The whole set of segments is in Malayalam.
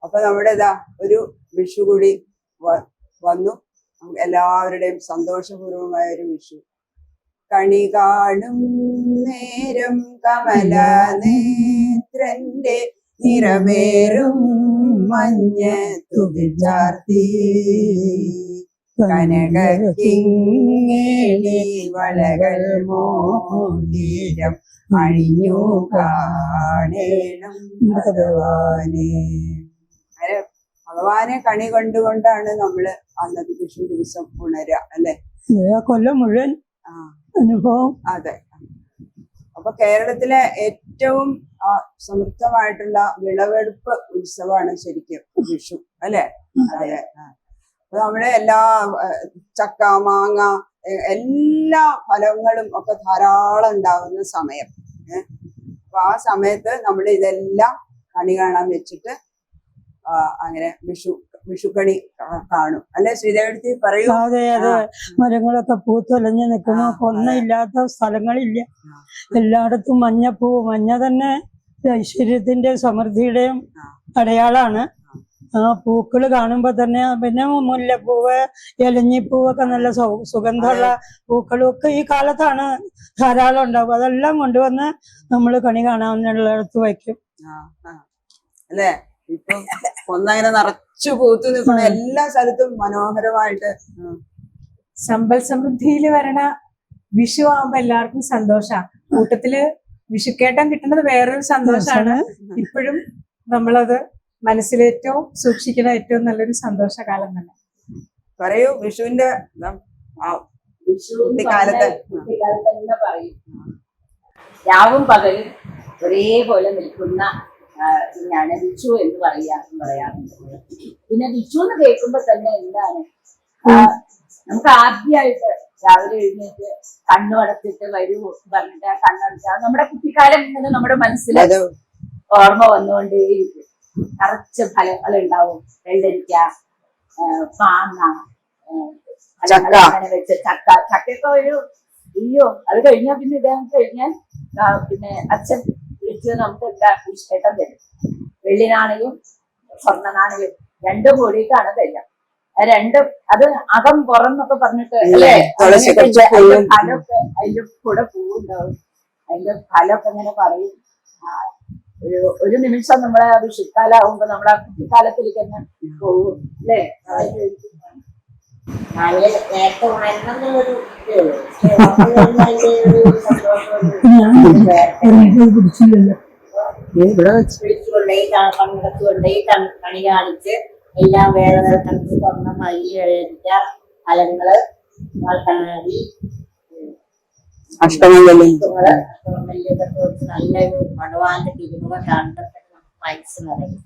അപ്പൊ നമ്മുടെ ഇതാ ഒരു വിഷു കൂടി വന്നു. എല്ലാവരുടെയും സന്തോഷപൂർവമായ ഒരു വിഷു. കണി കാണും നേരം കമല നേത്രന്റെ നിറവേറും മഞ്ഞ തുകിച്ചാർത്തി കനകിങ്ങേണി വളകൾ മോതിരം അണിഞ്ഞു കാണേണം ഭഗവാനെ. അങ്ങനെ ഭഗവാനെ കണി കണ്ടുകൊണ്ടാണ് നമ്മള് അന്നത്തെ വിഷു ദിവസം ഉണരുക അല്ലെ? കൊല്ലം മുഴുവൻ അനുഭവം. അതെ. അപ്പൊ കേരളത്തിലെ ഏറ്റവും സമൃദ്ധമായിട്ടുള്ള വിളവെടുപ്പ് ഉത്സവമാണ് ശരിക്കും വിഷു അല്ലെ? അതെ. അപ്പൊ നമ്മുടെ എല്ലാ ചക്ക മാങ്ങ എല്ലാ ഫലങ്ങളും ഒക്കെ ധാരാളം ഉണ്ടാവുന്ന സമയം. അപ്പൊ ആ സമയത്ത് നമ്മൾ ഇതെല്ലാം കണി കാണാൻ വെച്ചിട്ട് അങ്ങനെ വിഷുക്കണി കാണും അല്ലെ ശ്രീദേവി? പറയൂ. അതെ അതെ. മരങ്ങളൊക്കെ പൂത്തൊലഞ്ഞു നിൽക്കുന്നു. കൊന്നയില്ലാത്ത സ്ഥലങ്ങളില്ല. എല്ലായിടത്തും മഞ്ഞപ്പൂ. മഞ്ഞ തന്നെ ഐശ്വര്യത്തിന്റെ സമൃദ്ധിയുടെയും അടയാളാണ്. ആ പൂക്കള് കാണുമ്പോ തന്നെ പിന്നെ മുല്ലപ്പൂവ് ഇലഞ്ഞിപ്പൂവൊക്കെ നല്ല സുഗന്ധമുള്ള പൂക്കളും ഒക്കെ ഈ കാലത്താണ് ധാരാളം ഉണ്ടാവും. അതെല്ലാം കൊണ്ടുവന്ന് നമ്മൾ കണി കാണാവുന്നിടത്ത് വയ്ക്കും അല്ലേ? ഇപ്പൊ ഒന്നങ്ങനെ നിറച്ചു പൂത്തു നിൽക്കുന്ന എല്ലാ സ്ഥലത്തും മനോഹരമായിട്ട് സമ്പൽ സമൃദ്ധിയിൽ വരണ വിഷു ആവുമ്പോ എല്ലാവർക്കും സന്തോഷാ. കൂട്ടത്തില് വിഷുക്കേട്ടം കിട്ടുന്നത് വേറൊരു സന്തോഷാണ്. ഇപ്പോഴും നമ്മളത് മനസ്സിലേറ്റവും സൂക്ഷിക്കുന്ന ഏറ്റവും നല്ലൊരു സന്തോഷകാലം തന്നെ. പറയൂ വിഷുവിന്റെ കുട്ടിക്കാലത്ത് തന്നെ പറയും. രാവും പകലും ഒരേപോലെ നിൽക്കുന്ന ഞാൻ വിഷു എന്ന് പറയാറുണ്ട്. പിന്നെ വിഷു എന്ന് കേൾക്കുമ്പോ തന്നെ എന്താണ്, നമുക്ക് ആദ്യമായിട്ട് രാവിലെ എഴുന്നേറ്റ് കണ്ണു അടച്ചിട്ട് വരൂ പറഞ്ഞിട്ട് കണ്ണടച്ചാൽ നമ്മുടെ കുട്ടിക്കാലം ഇങ്ങനെ നമ്മുടെ മനസ്സിൽ ഓർമ്മ വന്നുകൊണ്ടേയിരിക്കും. നിറച്ച് ഫലങ്ങൾ ഉണ്ടാവും. വെള്ളരിക്ക, മാങ്ങ, അങ്ങനെ വെച്ച് ചക്കയൊക്കെ ഒരു അത് കഴിഞ്ഞാൽ പിന്നെ ഇദ്ദേഹം കഴിഞ്ഞാൽ പിന്നെ അച്ഛൻ വിളിച്ച് നമുക്ക് എന്താ വിഷേട്ടം തരും. വെള്ളിനാണയും സ്വർണ്ണ നാണയം രണ്ടും കൂടിയിട്ടാണ് തരിക. രണ്ടും അത് അകം പുറന്നൊക്കെ പറഞ്ഞിട്ട് അല്ലേ, ഫലമൊക്കെ അതിന്റെ കൂടെ പൂവുണ്ടാവും. അതിന്റെ ഫലമൊക്കെ ഇങ്ങനെ പറയും. ഒരു നിമിഷം നമ്മളെ വിഷുക്കാലാവുമ്പോ നമ്മളെ കുട്ടിക്കാലത്തിലേക്ക് തന്നെ പോകും അല്ലേ? നേരത്തെ ഉണരണം എന്നുള്ളൊരു പങ്കെടുത്തുകൊണ്ടേ കണി കാണിച്ച് എല്ലാം വേറെ വേറെ കണക്ക് സ്വർണ്ണം മല്ലി ഫലങ്ങള് അഷ്ടമല്ലിയൊക്കെ തോച്ച് നല്ലൊരു മണവാന്റെ തിരുമുഖ കാണുമ്പോൾ മനസ്സ് നിറയും.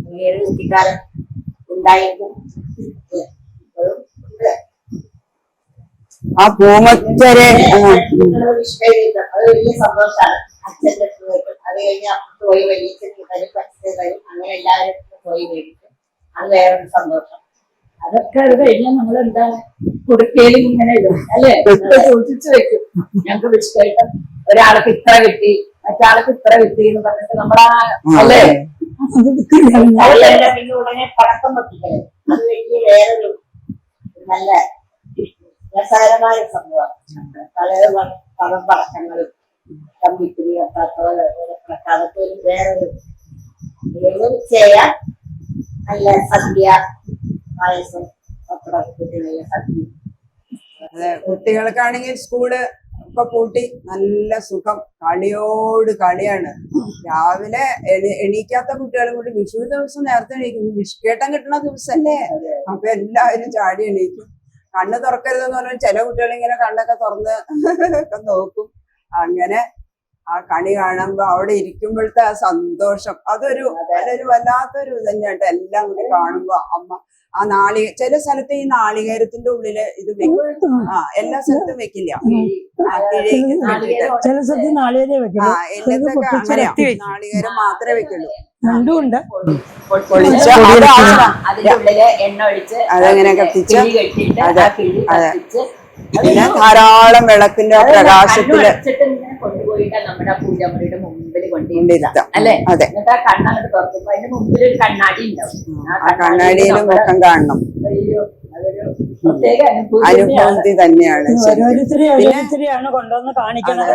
ഇങ്ങനൊരു കുട്ടിക്കാലം ഉണ്ടായിരുന്നു. ആ പൂമച്ചരെ അത് വലിയ സന്തോഷമാണ്. അച്ഛൻ്റെ അത് കഴിഞ്ഞ് അപ്പുറത്ത് പോയി വലിയച്ഛൻ തരും, പച്ചക്കറി തരും, അങ്ങനെ എല്ലാവരും പോയി മേടിക്കും. അത് വേറൊരു സന്തോഷം. അതൊക്കെ അത് കഴിഞ്ഞാൽ നമ്മൾ എന്താണ് കുടുക്കയിലും ഇങ്ങനെ ഇടും അല്ലെ, സൂക്ഷിച്ചു വെക്കും. ഞങ്ങൾക്ക് വിഷുക്കായിട്ട് ഒരാൾക്ക് ഇത്ര കിട്ടി, മറ്റാൾക്ക് ഇത്ര കിട്ടി എന്ന് പറഞ്ഞിട്ട് നമ്മളാ അല്ലേ പിന്നെ ഉടനെ പടക്കം പൊട്ടിക്കല്. അത് വലിയ വേറൊരു നല്ല രസകരമായ സംഭവം. പല പടക്കങ്ങളും കമ്പിക്കുരി അതൊക്കെ വേറൊരു ചെയ്യാൻ നല്ല സദ്യ പായസം അതെ. കുട്ടികൾക്കാണെങ്കിൽ സ്കൂള് ഒക്കെ പൂട്ടി നല്ല സുഖം, കളിയോട് കളിയാണ്. രാവിലെ എണീക്കാത്ത കുട്ടികളും കൂടി വിഷു ദിവസം നേരത്തെ എണീക്കും. വിഷുക്കേട്ടം കിട്ടുന്ന ദിവസമല്ലേ, അപ്പൊ എല്ലാവരും ചാടി എണീക്കും. കണ്ണ് തുറക്കരുതെന്ന് പറഞ്ഞാൽ ചില കുട്ടികൾ ഇങ്ങനെ കണ്ണൊക്കെ തുറന്ന് ഒക്കെ നോക്കും. അങ്ങനെ ആ കണി കാണുമ്പോ അവിടെ ഇരിക്കുമ്പോഴത്തെ ആ സന്തോഷം അതൊരു വല്ലാത്തൊരു തന്നെയായിട്ട്. എല്ലാം കൂടി കാണുമ്പോ അമ്മ ആ ചില സ്ഥലത്ത് ഈ നാളികേരത്തിന്റെ ഉള്ളില് ഇത് വെക്കും. എല്ലാ സ്ഥലത്തും വെക്കില്ല. ചില സ്ഥലത്ത് നാളികേരം വെക്കില്ല. എല്ലാത്തൊക്കെ അങ്ങനെ നാളികേരം മാത്രമേ വെക്കുള്ളൂ. രണ്ടുമുണ്ട്. അതിന്റെ ഉള്ളില് എണ്ണ ഒഴിച്ച് അതങ്ങനെ കത്തിച്ച് പിന്നെ ധാരാളം വിളക്കിന്റെ പ്രകാശത്തില് ഇങ്ങനെ കൊണ്ടുപോയിട്ട് നമ്മുടെ പൂജാമുറിയുടെ മുമ്പിൽ കൊണ്ടിരുത്താം. അല്ലെ? അതെ. എന്നിട്ട് ആ കണ്ണങ്ങോട്ട് തുറക്കുമ്പോ അതിന്റെ മുമ്പിൽ ഒരു കണ്ണാടി ഉണ്ടാവും. ആ കണ്ണാടിയിലും മുഖം കാണണം. അയ്യോ, അതൊരു പ്രത്യേക അനുഭൂതി തന്നെയാണ്. ഓരോരുത്തരെയാണ് കൊണ്ടുവന്ന് കാണിക്കുന്നത്.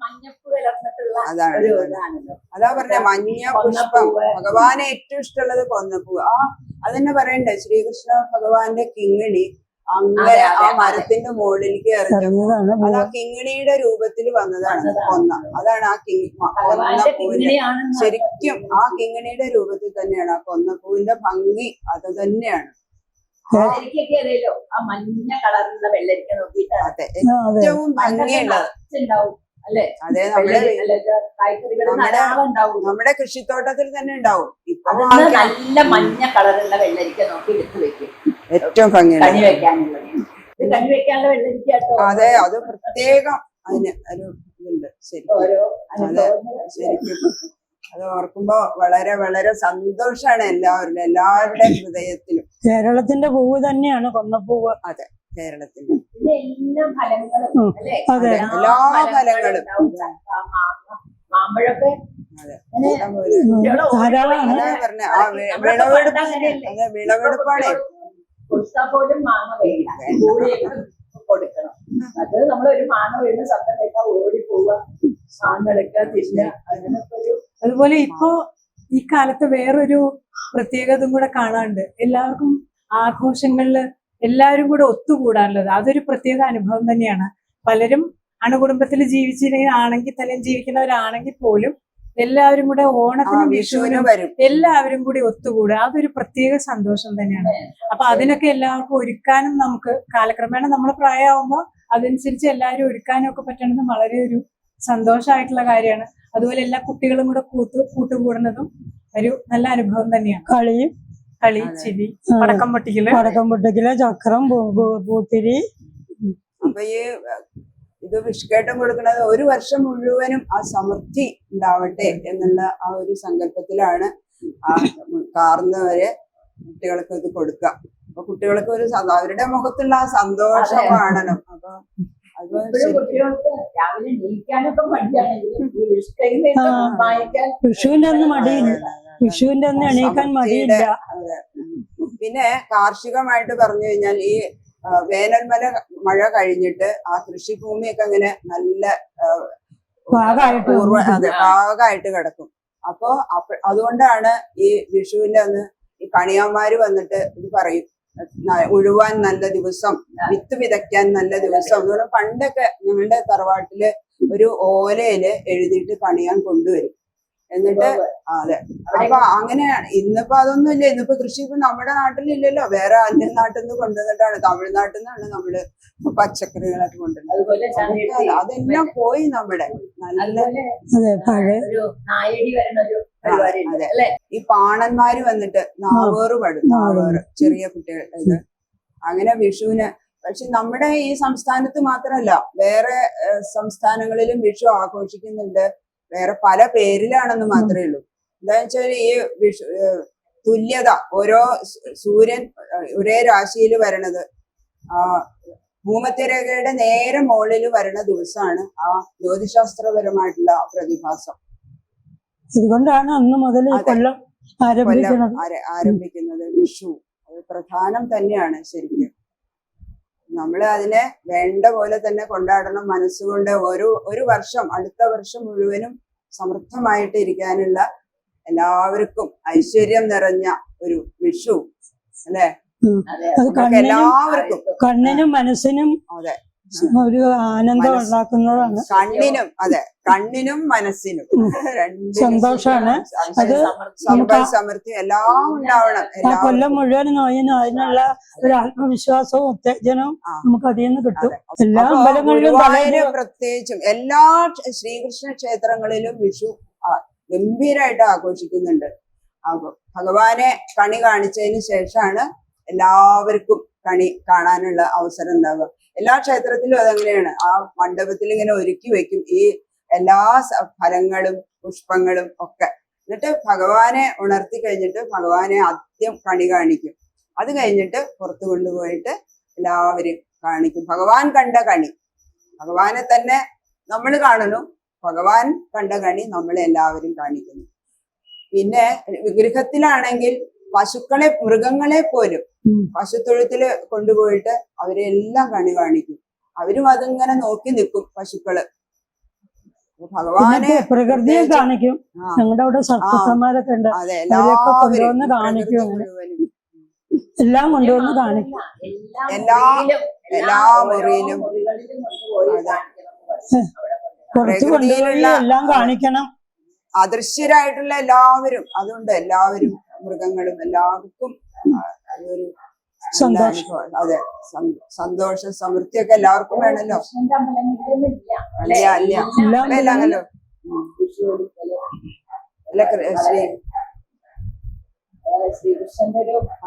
മഞ്ഞപ്പ് കലർന്നിട്ടുള്ള അതാണ് ഒരു ഇതാണല്ലോ. അതാ പറഞ്ഞ മഞ്ഞ പുഷ്പം. ഭഗവാന് ഏറ്റവും ഇഷ്ടമുള്ളത് കൊന്നപ്പൂ. അതന്നെ പറയണ്ടേ, ശ്രീകൃഷ്ണ ഭഗവാന്റെ കിങ്ങിണി അങ്ങനെ ആ മരത്തിന്റെ മുകളിലേക്ക് എറിഞ്ഞപ്പോ അത് ആ കിങ്ങിണിയുടെ രൂപത്തിൽ വന്നതാണ് കൊന്ന. അതാണ് ആ കൊന്ന പൂവിന്റെ ശരിക്കും ആ കിങ്ങിണിയുടെ രൂപത്തിൽ തന്നെയാണ് ആ കൊന്നപ്പൂവിന്റെ ഭംഗി. അത് തന്നെയാണ്. വെള്ളരിക്കൊക്കെ അറിയാലോ, ആ മഞ്ഞ കളറിലുള്ള വെള്ളരിക്ക നോക്കിയിട്ടാണ്. അതെ, ഏറ്റവും ഭംഗിയുള്ളത് ഉണ്ടാവും അല്ലെ? അതെ, നമ്മുടെ കൃഷിത്തോട്ടത്തിൽ തന്നെ ഉണ്ടാവും. ഇപ്പൊ നല്ല മഞ്ഞ കളറുള്ള വെള്ളരിക്ക നോക്കി എടുത്തു വെക്കും. ഏറ്റവും ഭംഗിയുള്ളത് കണി വെക്കാനുള്ളത്. ഇത് കണി വെക്കാനുള്ള വെള്ളരിക്ക കേട്ടോ. അതെ, അത് പ്രത്യേകം അതിന് ഒരു ഇതുണ്ട് ശരിക്കും. ഓരോ അതെ, ശരിക്കും അത് ഓർക്കുമ്പോ വളരെ വളരെ സന്തോഷാണ് എല്ലാവരുടെ ഹൃദയത്തിലും. കേരളത്തിന്റെ പൂവ് തന്നെയാണ് കൊന്നപ്പൂവ്. അതെ, കേരളത്തിന്റെ എല്ലാ ഫലങ്ങളും അല്ലെ? അതെ, എല്ലാ ഫലങ്ങളും. മാമ്പഴമൊക്കെ അതെ, ധാരാളമാണ്. അതാ പറഞ്ഞ ആ വിളവെടുപ്പ്. അതെ, വിളവെടുപ്പാണ്. കൊടുത്താൽ പോലും മാങ്ങ വേണ്ട, കൂടിയൊക്കെ കൊടുക്കണം. അത് നമ്മളൊരു മാങ്ങ വീഴുന്ന ശബ്ദം കേട്ടാൽ ഓടി പോവുക, മാങ്ങ എടുക്കുക, തിന്നുക, അങ്ങനൊക്കെ ഒരു. അതുപോലെ ഇപ്പോ ഈ കാലത്ത് വേറൊരു പ്രത്യേകതയും കൂടെ കാണാനുണ്ട്. എല്ലാവർക്കും ആഘോഷങ്ങളില് എല്ലാവരും കൂടെ ഒത്തുകൂടാനുള്ളത് അതൊരു പ്രത്യേക അനുഭവം തന്നെയാണ്. പലരും അണുകുടുംബത്തിൽ ജീവിച്ചിരിക്കുകയാണെങ്കിൽ തന്നെ ജീവിക്കുന്നവരാണെങ്കിൽ പോലും എല്ലാവരും കൂടെ ഓണത്തിനും വിഷുവിനും വരും. എല്ലാവരും കൂടി ഒത്തുകൂടുക അതൊരു പ്രത്യേക സന്തോഷം തന്നെയാണ്. അപ്പൊ അതിനൊക്കെ എല്ലാവർക്കും ഒരുക്കാനും നമുക്ക് കാലക്രമേണ നമ്മൾ പ്രായമാകുമ്പോൾ അതനുസരിച്ച് എല്ലാവരും ഒരുക്കാനും ഒക്കെ പറ്റണത് വളരെ ഒരു സന്തോഷമായിട്ടുള്ള കാര്യമാണ്. അതുപോലെ എല്ലാ കുട്ടികളും കൂടെ കൂട്ടുകൂടുന്നതും ഒരു നല്ല അനുഭവം തന്നെയാണ്. കളി, ചിരി, പടക്കം പൊട്ടിക്കല്, ചക്രം, പൂത്തിരി. അപ്പൊ ഈ ഇത് വിഷ്കേട്ടം കൊടുക്കുന്നത് ഒരു വർഷം മുഴുവനും ആ സമൃദ്ധി ഉണ്ടാവട്ടെ എന്നുള്ള ആ ഒരു സങ്കല്പത്തിലാണ് ആ കാർന്നവരെ കുട്ടികൾക്ക് ഇത് കൊടുക്കുക. അപ്പൊ കുട്ടികൾക്ക് ഒരു അവരുടെ മുഖത്തുള്ള ആ സന്തോഷം കാണണം. അപ്പൊ അത് കുട്ടികൾക്ക് രാവിലെ നീക്കാനൊക്കെ മടിയാണെങ്കിലും വിഷുവിന്റെ അന്ന് മടിയില്ല, വിഷുവിന്റെ അന്ന് എണീക്കാൻ മടിയില്ല. പിന്നെ കാർഷികമായിട്ട് പറഞ്ഞു കഴിഞ്ഞാൽ ഈ വേനൽമല മഴ കഴിഞ്ഞിട്ട് ആ കൃഷിഭൂമിയൊക്കെ അങ്ങനെ നല്ല പാകമായിട്ട് കിടക്കും. അപ്പൊ അതുകൊണ്ടാണ് ഈ വിഷുവിന്റെ അന്ന് ഈ കണിയാന്മാര് വന്നിട്ട് ഇത് പറയും, ഉഴുവാൻ നല്ല ദിവസം, വിത്ത് വിതയ്ക്കാൻ നല്ല ദിവസം. അതുപോലെ പണ്ടൊക്കെ ഞങ്ങളുടെ തറവാട്ടില് ഒരു ഓലയില് എഴുതിയിട്ട് കണിയാൻ കൊണ്ടുവരും. എന്നിട്ട് അതെ, അപ്പൊ അങ്ങനെയാണ്. ഇന്നിപ്പോ അതൊന്നും ഇല്ല. ഇന്നിപ്പോ കൃഷി ഇപ്പൊ നമ്മുടെ നാട്ടിലില്ലല്ലോ, വേറെ അന്യ നാട്ടിൽ നിന്ന് കൊണ്ടുവന്നിട്ടാണ്, തമിഴ്നാട്ടിൽ നിന്നാണ് നമ്മള് പച്ചക്കറികളൊക്കെ കൊണ്ടുവരുന്നത്. അതെല്ലാം പോയി നമ്മുടെ നല്ല. അതെ, ഈ പാണന്മാര് വന്നിട്ട് നാവേറ് പാടും, നാവേറ് ചെറിയ കുട്ടികൾ ഇത് അങ്ങനെ വിഷുവിന്. പക്ഷെ നമ്മുടെ ഈ സംസ്ഥാനത്ത് മാത്രമല്ല, വേറെ സംസ്ഥാനങ്ങളിലും വിഷു ആഘോഷിക്കുന്നുണ്ട്. വേറെ പല പേരിലാണെന്ന് മാത്രമേ ഉള്ളൂ. എന്താന്ന് വെച്ചാൽ ഈ വിഷു തുല്യത, ഓരോ സൂര്യൻ ഒരേ രാശിയിൽ വരണത് ഭൂമധ്യരേഖയുടെ നേരെ മുകളിൽ വരണ ദിവസമാണ് ആ ജ്യോതിശാസ്ത്രപരമായിട്ടുള്ള പ്രതിഭാസം. അതുകൊണ്ടാണ് അന്ന് മുതൽ കൊല്ലം ആരംഭിക്കുന്നത് വിഷു. അത് പ്രധാനം തന്നെയാണ് ശരിക്കും. നമ്മൾ അതിനെ വേണ്ട പോലെ തന്നെ കൊണ്ടാടണം. മനസ്സുകൊണ്ട് ഒരു വർഷം, അടുത്ത വർഷം മുഴുവനും സമൃദ്ധമായിട്ട് ഇരിക്കാനുള്ള എല്ലാവർക്കും ഐശ്വര്യം നിറഞ്ഞ ഒരു വിഷു അല്ലെ? എല്ലാവർക്കും കണ്ണിനും മനസ്സിനും അതെ ഒരു ആനന്ദം ഉണ്ടാക്കുന്നതാണ്. കണ്ണിനും അതെ, കണ്ണിനും മനസ്സിനും സന്തോഷാണ്. അത് സമ്പൽ സമൃദ്ധി എല്ലാം ഉണ്ടാവണം. ആ കൊല്ലം മുഴുവൻ നോയിനും അതിനുള്ള ഒരു ആത്മവിശ്വാസവും ഉത്തേജനവും നമുക്ക് അതിൽ നിന്ന് കിട്ടും. എല്ലാ അമ്പലങ്ങളിലും പ്രത്യേകിച്ചും എല്ലാ ശ്രീകൃഷ്ണ ക്ഷേത്രങ്ങളിലും വിഷു ഗംഭീരമായിട്ട് ആഘോഷിക്കുന്നുണ്ട്. ഭഗവാനെ കണി കാണിച്ചതിന് ശേഷമാണ് എല്ലാവർക്കും കണി കാണാനുള്ള അവസരം ഉണ്ടാവുക. എല്ലാ ക്ഷേത്രത്തിലും അതങ്ങനെയാണ്. ആ മണ്ഡപത്തിൽ ഇങ്ങനെ ഒരുക്കി വെക്കും ഈ എല്ലാ ഫലങ്ങളും പുഷ്പങ്ങളും ഒക്കെ. എന്നിട്ട് ഭഗവാനെ ഉണർത്തി കഴിഞ്ഞിട്ട് ഭഗവാനെ ആദ്യം കണി കാണിക്കും. അത് കഴിഞ്ഞിട്ട് പുറത്തു കൊണ്ടുപോയിട്ട് എല്ലാവരും കാണിക്കും. ഭഗവാൻ കണ്ട കണി, ഭഗവാനെ തന്നെ നമ്മൾ കാണുന്നു, ഭഗവാൻ കണ്ട കണി നമ്മളെ എല്ലാവരും കാണിക്കുന്നു. പിന്നെ ഗൃഹത്തിലാണെങ്കിൽ പശുക്കളെ, മൃഗങ്ങളെ പോലും പശുത്തൊഴുത്തില് കൊണ്ടുപോയിട്ട് അവരെല്ലാം കണി കാണിക്കും. അവരും അതിങ്ങനെ നോക്കി നിൽക്കും പശുക്കള്. ഭഗവാനെ പ്രകൃതിയെ കാണിക്കും. ഞങ്ങളുടെ അവിടെ സർപ്പന്മാരൊക്കെ ഉണ്ട്, അതെ, അവരെയൊക്കെ എല്ലാവരും കൊണ്ടുവന്ന് കാണിക്കും. മുഴുവനും എല്ലാം കൊണ്ടുവന്ന് കാണിക്കും. എല്ലാ മുറിയിലും കുറച്ച് കൊണ്ടുപോയി എല്ലാം കാണിക്കണം. അദൃശ്യരായിട്ടുള്ള എല്ലാവരും, അതുകൊണ്ട് എല്ലാവരും മൃഗങ്ങളും എല്ലാവർക്കും അതൊരു സന്തോഷം. അതെ, സന്തോഷം സമൃദ്ധിയൊക്കെ എല്ലാവർക്കും വേണല്ലോ. അല്ല അങ്ങനല്ലോ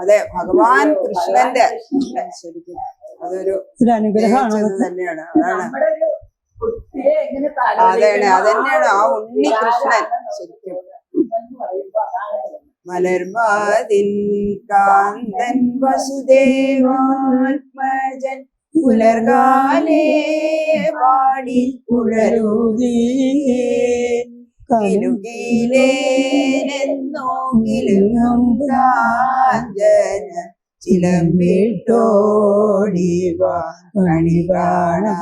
അതെ, ഭഗവാൻ കൃഷ്ണന്റെ ശരിക്കും അതൊരു അനുഗ്രഹമാണ് തന്നെയാണ്. അതാണ് അതന്നെയാണ് ആ ഉണ്ണി കൃഷ്ണൻ ശരിക്കും. മലർമാതിൻ കാന്തൻ വസുദേവാത്മജൻ പുലർകാലേ പാടി പുഴരൂതീ കിലുകിലേനെന്നോങ്കിലും കാഞ്ചന ചിലമ്പിട്ടോടിവ കണി കാണാൻ.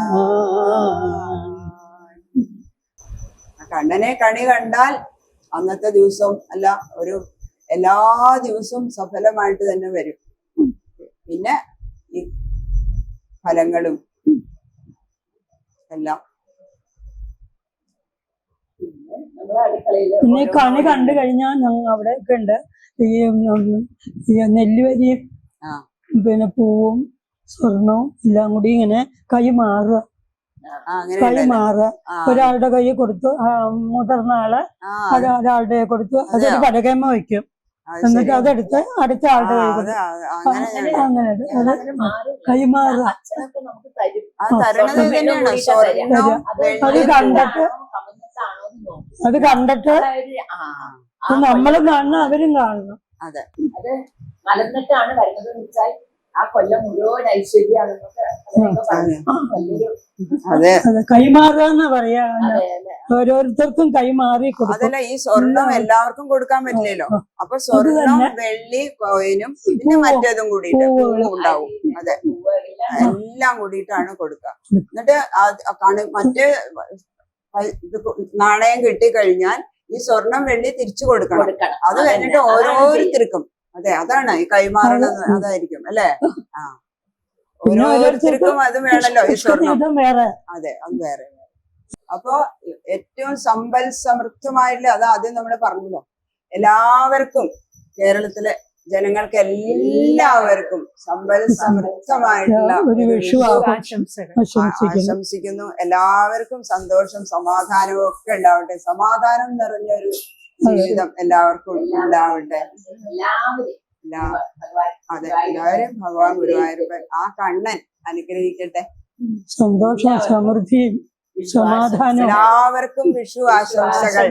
കണ്ണനെ കണി കണ്ടാൽ അന്നത്തെ ദിവസം അല്ല, ഒരു എല്ലാ ദിവസവും സഫലമായിട്ട് തന്നെ വരും. പിന്നെ ഈ ഫലങ്ങളും എല്ലാം. പിന്നെ ഈ കണി കണ്ടു കഴിഞ്ഞാൽ അവിടെയൊക്കെ ഉണ്ട് ഈ നെല്ലുവരിയും പിന്നെ പൂവും സ്വർണവും എല്ലാം കൂടി ഇങ്ങനെ കൈ മാറുക. ഒരാളുടെ കൈ കൊടുത്തു, മുതിർന്ന ആള് ഒരാളുടെ കൊടുത്തു, അതൊരു പലകമ്മ വയ്ക്കും. എന്നിട്ട് അതെടുത്ത് അടുത്ത ആളുടെ കൈ കൊടുക്കും. അങ്ങനെ കൈമാറുക. അത് കണ്ടിട്ട് നമ്മളും കാണണം, അവരും കാണണം. അതെ, അത് മലർന്നിട്ടാണ് വരുന്നത് വെച്ചാൽ ആ കൊല്ലം മുഴുവൻ ഐശ്വര്യാണ്. കൈമാറുക പറയാ, ഓരോരുത്തർക്കും കൈമാറി കൊടുക്കും. അതല്ല, ഈ സ്വർണം എല്ലാവർക്കും കൊടുക്കാൻ പറ്റില്ലല്ലോ. അപ്പൊ സ്വർണം, വെള്ളി, കോയിനും പിന്നെ മറ്റേതും കൂടിയിട്ട് ഉണ്ടാവും. അതെ, എല്ലാം കൂടിയിട്ടാണ് കൊടുക്കുക. എന്നിട്ട് മറ്റേ നാണയം കിട്ടിക്കഴിഞ്ഞാൽ ഈ സ്വർണം വെള്ളി തിരിച്ചു കൊടുക്കണം. അത് കഴിഞ്ഞിട്ട് ഓരോരുത്തർക്കും, അതെ, അതാണ് ഈ കൈമാറണത്, അതായിരിക്കും അല്ലേ? ആ, ഓരോരുത്തർക്കും അത് വേണല്ലോ ഈ സ്വർണം. അതെ, അത് വേറെ. അപ്പൊ ഏറ്റവും സമ്പൽ സമൃദ്ധമായിട്ടുള്ള, അത് ആദ്യം നമ്മൾ പറഞ്ഞല്ലോ, എല്ലാവർക്കും, കേരളത്തിലെ ജനങ്ങൾക്ക് എല്ലാവർക്കും സമ്പൽ സമൃദ്ധമായിട്ടുള്ള ഒരു വിഷു ആശംസിക്കുന്നു. എല്ലാവർക്കും സന്തോഷം സമാധാനവും ഒക്കെ ഉണ്ടാവട്ടെ. സമാധാനം നിറഞ്ഞൊരു ജീവിതം എല്ലാവർക്കും ഉണ്ടാവട്ടെ. അതെ, എല്ലാവരും ഭഗവാൻ ഗുരുവായൂരപ്പൻ ആ കണ്ണൻ അനുഗ്രഹിക്കട്ടെ. സന്തോഷം, സമൃദ്ധിയും സമാധാനം എല്ലാവർക്കും വിഷു ആശംസകൾ.